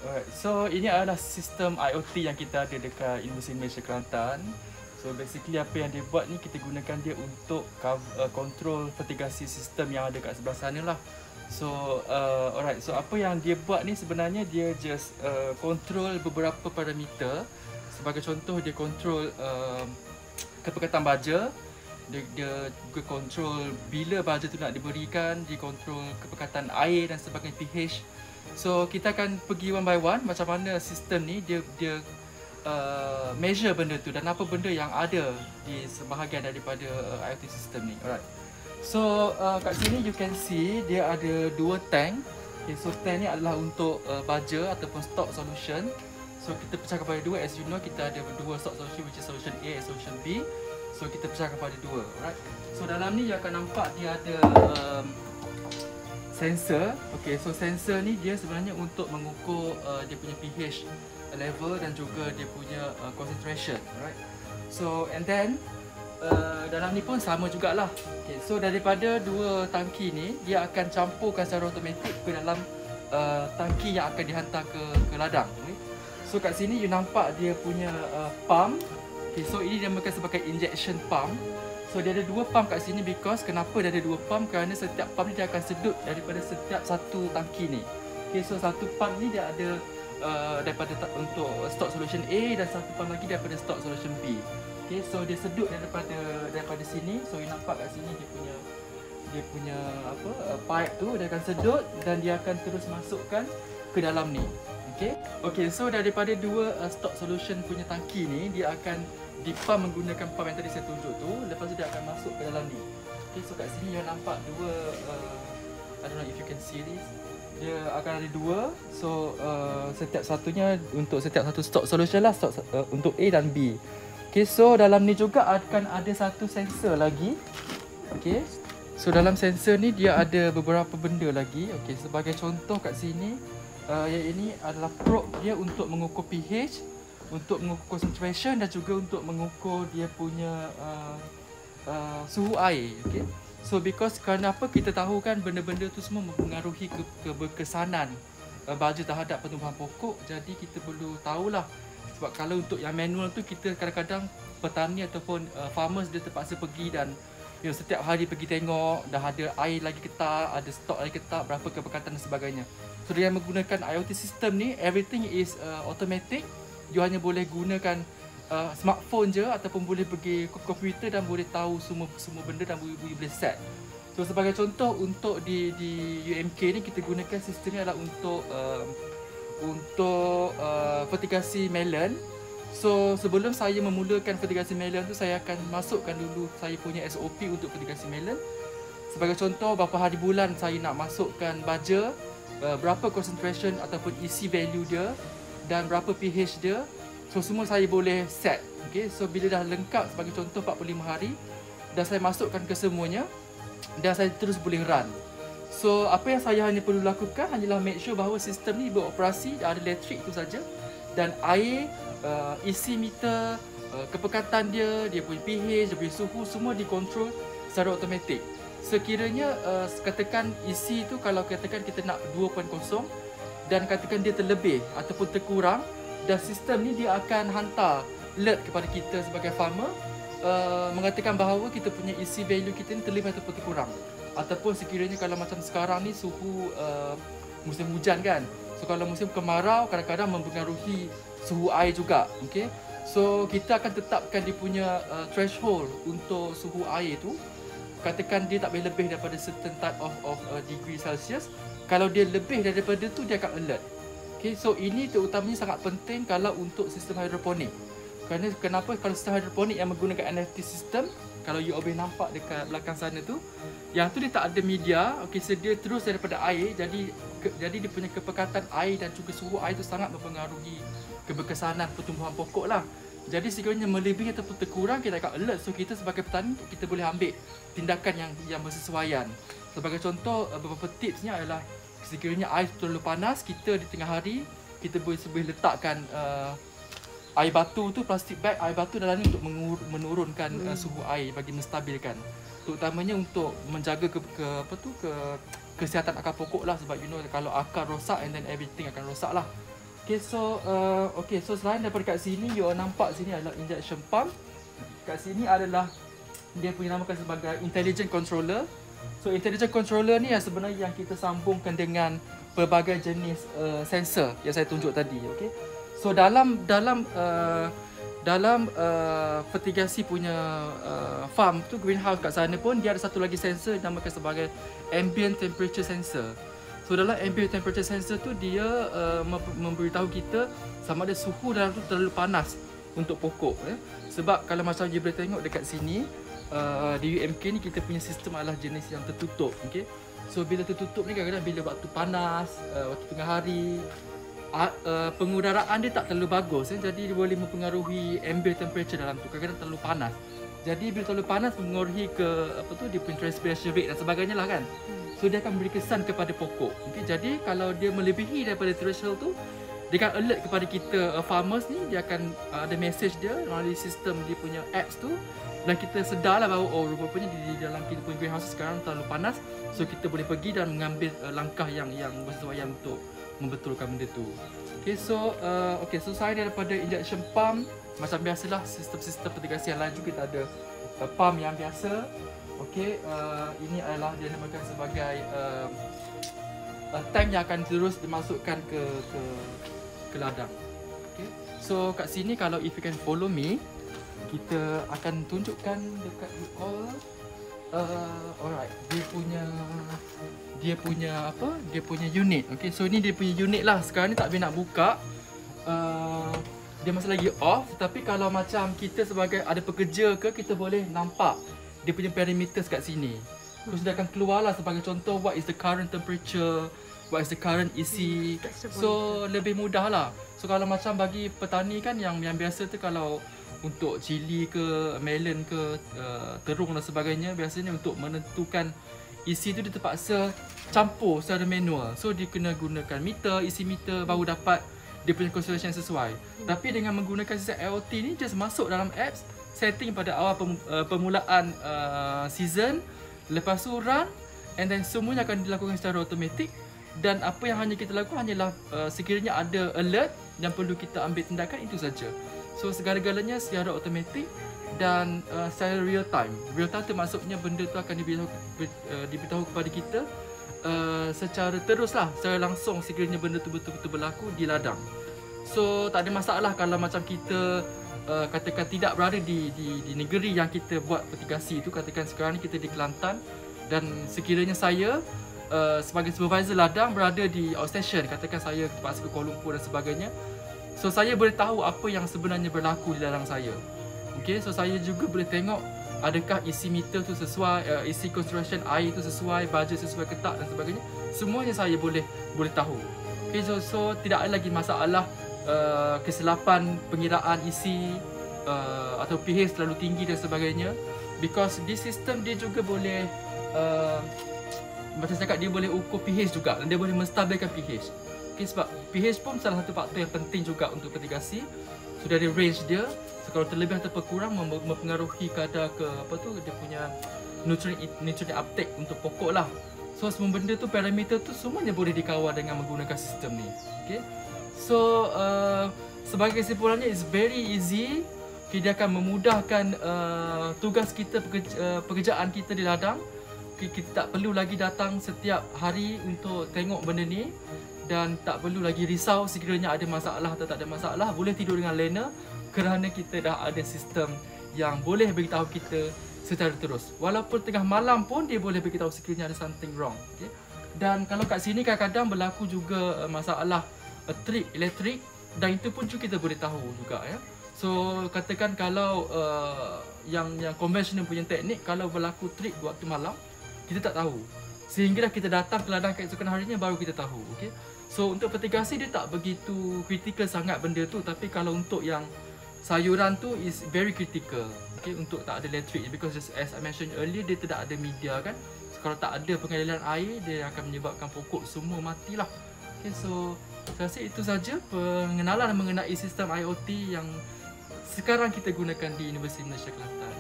Alright, so ini adalah sistem IoT yang kita ada dekat Universiti Malaysia Kelantan. So basically apa yang dia buat ni, kita gunakan dia untuk control fertigasi sistem yang ada kat sebelah sana lah. So alright, so apa yang dia buat ni sebenarnya dia just control beberapa parameter. Sebagai contoh, dia control kepekatan baja, dia juga control bila baja tu nak diberikan, dia control kepekatan air dan sebagainya, pH. So kita akan pergi one by one macam mana sistem ni dia measure benda tu dan apa benda yang ada di sebahagian daripada IoT system ni. Alright. So kat sini you can see dia ada dua tank. Okay, so tank ni adalah untuk baja ataupun stock solution. So kita pecah kepada dua. As you know, kita ada dua stock solution, which is solution A and solution B. So kita pecah kepada dua. Alright. So dalam ni you akan nampak dia ada sensor. Okay, so sensor ni dia sebenarnya untuk mengukur dia punya pH level dan juga dia punya concentration. Alright. So and then dalam ni pun sama jugalah. Okay, so daripada dua tangki ni dia akan campurkan secara automatik ke dalam tangki yang akan dihantar ke ladang. Okay. So kat sini you nampak dia punya pump. Okay, so ini dinamakan sebagai injection pump. So dia ada dua pump kat sini because kenapa dia ada dua pump? Kerana setiap pump ni dia akan sedut daripada setiap satu tangki ni. Okay, so satu pump ni dia ada daripada untuk stock solution A dan satu pump lagi daripada stock solution B. Okay, so dia sedut daripada sini. So you nampak kat sini dia punya pipe tu dia akan sedut dan dia akan terus masukkan ke dalam ni. Okay, so daripada dua stock solution punya tangki ni dia akan dipump menggunakan pump yang tadi saya tunjuk tu. Lepas tu dia akan masuk ke dalam ni. Okay, so kat sini you nampak dua I don't know if you can see this. Dia akan ada dua. So setiap satunya untuk setiap satu stock solution lah, untuk A dan B. Okay, so dalam ni juga akan ada satu sensor lagi. Okay, so dalam sensor ni dia ada beberapa benda lagi. Okay, sebagai contoh kat sini yang ini adalah probe dia untuk mengukur pH, untuk mengukur concentration dan juga untuk mengukur dia punya suhu air. Okay, so because kenapa kita tahu kan benda-benda tu semua mempengaruhi keberkesanan baja terhadap pertumbuhan pokok. Jadi kita perlu tahulah. Sebab kalau untuk yang manual tu kita kadang-kadang petani ataupun farmers dia terpaksa pergi dan setiap hari pergi tengok dah ada air lagi ke tak, ada stok lagi ke tak, berapa kepekatan dan sebagainya. So dengan menggunakan IoT system ni, everything is automatic. You hanya boleh gunakan smartphone je ataupun boleh pergi komputer dan boleh tahu semua benda dan boleh set. So sebagai contoh untuk di UMK ni kita gunakan sistem ni adalah untuk fertigasi melon. So sebelum saya memulakan fertigasi melon tu, saya akan masukkan dulu saya punya SOP untuk fertigasi melon. Sebagai contoh, berapa hari bulan saya nak masukkan baja, berapa concentration ataupun EC value dia dan berapa pH dia. So semua saya boleh set. Okay, so bila dah lengkap, sebagai contoh 45 hari, dah saya masukkan ke semuanya dan saya terus boleh run. So apa yang saya hanya perlu lakukan hanyalah make sure bahawa sistem ni beroperasi, ada elektrik itu saja, dan air, isi meter, kepekatan dia punya pH, dia punya suhu, semua dikontrol secara automatik. Sekiranya katakan isi tu, kalau katakan kita nak 2.0 dan katakan dia terlebih ataupun terkurang, dan sistem ni dia akan hantar alert kepada kita sebagai farmer mengatakan bahawa kita punya isi value kita ni terlebih ataupun terkurang. Ataupun sekiranya kalau macam sekarang ni suhu musim hujan kan. So kalau musim kemarau kadang-kadang mempengaruhi suhu air juga. Okay, so kita akan tetapkan dia punya threshold untuk suhu air tu. Katakan dia tak boleh lebih daripada certain type of degree Celsius. Kalau dia lebih daripada tu dia akan alert. Okay, so ini terutamanya sangat penting kalau untuk sistem hidroponik. Kenapa? Kalau sistem hidroponik yang menggunakan NFT system, kalau you boleh nampak dekat belakang sana tu, yang tu dia tak ada media. Okay, so dia terus daripada air. Jadi dia punya kepekatan air dan juga suhu air tu sangat mempengaruhi keberkesanan pertumbuhan pokok lah. Jadi sekiranya melebihi ataupun terkurang, kita akan alert. So kita sebagai petani, kita boleh ambil tindakan yang bersesuaian. Sebagai contoh, beberapa tipsnya adalah sekiranya air terlalu panas, kita di tengah hari kita boleh letakkan air batu tu, plastik bag air batu dalam ni untuk menurunkan suhu air bagi menstabilkan. Terutamanya untuk menjaga kesihatan akar pokok lah, sebab you know kalau akar rosak and then everything akan rosak lah. So selain daripada kat sini, you all nampak sini adalah injection pump. Kat sini adalah dia punya namakan sebagai intelligent controller. So intelligent controller ni yang sebenarnya yang kita sambungkan dengan pelbagai jenis sensor yang saya tunjuk tadi. Okay. So dalam fertigasi punya farm tu, greenhouse kat sana pun dia ada satu lagi sensor dinamakan sebagai ambient temperature sensor. So dalam ambient temperature sensor tu dia memberitahu kita sama ada suhu dalam tu terlalu panas untuk pokok. Sebab kalau macam you boleh tengok dekat sini, di UMK ni kita punya sistem adalah jenis yang tertutup. Okay? So bila tertutup ni kadang-kadang bila waktu panas, waktu tengah hari, pengudaraan dia tak terlalu bagus. Jadi dia boleh mempengaruhi ambient temperature dalam tu. Kadang-kadang terlalu panas. Jadi bila terlalu panas mempengaruhi ke dia punya transpiration rate dan sebagainya lah kan. So dia akan beri kesan kepada pokok. Okay? Jadi kalau dia melebihi daripada threshold tu, dia akan alert kepada kita farmers ni. Dia akan ada message dia melalui sistem dia punya apps tu. Dan kita sedarlah bahawa rupanya di dalam kita punya greenhouse sekarang terlalu panas. So kita boleh pergi dan mengambil langkah yang bersesuaian untuk membetulkan benda tu. So selain daripada injection pump, macam biasalah sistem-sistem fertigasi yang lain juga kita ada pump yang biasa. Ini adalah dia namakan sebagai tank yang akan terus dimasukkan ke ladang. So kat sini kalau if you can follow me, kita akan tunjukkan dekat you all. Alright, dia punya unit. So ni dia punya unit lah. Sekarang ni tak boleh nak buka. Dia masih lagi off. Tapi kalau macam kita sebagai ada pekerja ke, kita boleh nampak dia punya parameters kat sini. So dia akan keluar lah sebagai contoh what is the current temperature, what is the current EC. So lebih mudah lah. So kalau macam bagi petani kan yang biasa tu, kalau untuk cili ke, melon ke, terung dan sebagainya, biasanya untuk menentukan isi tu dia terpaksa campur secara manual. So dia kena gunakan meter, isi meter baru dapat dia punya concentration yang sesuai. Tapi dengan menggunakan sistem IoT ni, just masuk dalam apps, setting pada awal permulaan season, lepas tu run, and then semuanya akan dilakukan secara automatik. Dan apa yang hanya kita lakukan hanyalah sekiranya ada alert yang perlu kita ambil tindakan, itu saja. So segala-galanya secara automatik dan secara real time. Real time tu maksudnya benda tu akan diberitahu kepada kita secara teruslah, secara langsung sekiranya benda tu betul-betul berlaku di ladang. So tak ada masalah kalau macam kita katakan tidak berada di negeri yang kita buat fertigasi tu. Katakan sekarang ni kita di Kelantan dan sekiranya saya sebagai supervisor ladang berada di outstation, katakan saya terpaksa ke Kuala Lumpur dan sebagainya. So saya boleh tahu apa yang sebenarnya berlaku di ladang saya. So saya juga boleh tengok adakah isi meter tu sesuai, isi concentration air tu sesuai, baja sesuai ke tak dan sebagainya. Semuanya saya boleh tahu. So tidak ada lagi masalah kesilapan pengiraan isi atau pH terlalu tinggi dan sebagainya. Because di sistem dia juga boleh macam saya cakap, dia boleh ukur pH juga dan dia boleh menstabilkan pH. Sebab pH pun salah satu faktor yang penting juga untuk fertigasi. So dari range dia, so kalau terlebih atau kurang mempengaruhi kadar ke dia punya nutrient uptake untuk pokok lah. So semua benda tu, parameter tu semuanya boleh dikawal dengan menggunakan sistem ni. So sebagai kesimpulannya, it's very easy. Dia akan memudahkan tugas kita, pekerjaan kita di ladang. Kita tak perlu lagi datang setiap hari untuk tengok benda ni. Dan tak perlu lagi risau sekiranya ada masalah atau tak ada masalah. Boleh tidur dengan lena kerana kita dah ada sistem yang boleh beritahu kita secara terus. Walaupun tengah malam pun dia boleh beritahu sekiranya ada something wrong. Dan kalau kat sini kadang-kadang berlaku juga masalah trip elektrik, dan itu pun juga kita boleh tahu juga. So katakan kalau yang konvensional punya teknik, kalau berlaku trip waktu malam, kita tak tahu. Sehinggalah kita datang ke ladang keesokan harinya baru kita tahu. So untuk fertigasi dia tak begitu kritikal sangat benda tu. Tapi kalau untuk yang sayuran tu is very critical. Untuk tak ada elektrik, because just as I mentioned earlier, dia tidak ada media kan. So, kalau tak ada pengaliran air, dia akan menyebabkan pokok semua matilah. So saya rasa itu saja pengenalan mengenai sistem IoT yang sekarang kita gunakan di Universiti Malaysia Kelantan.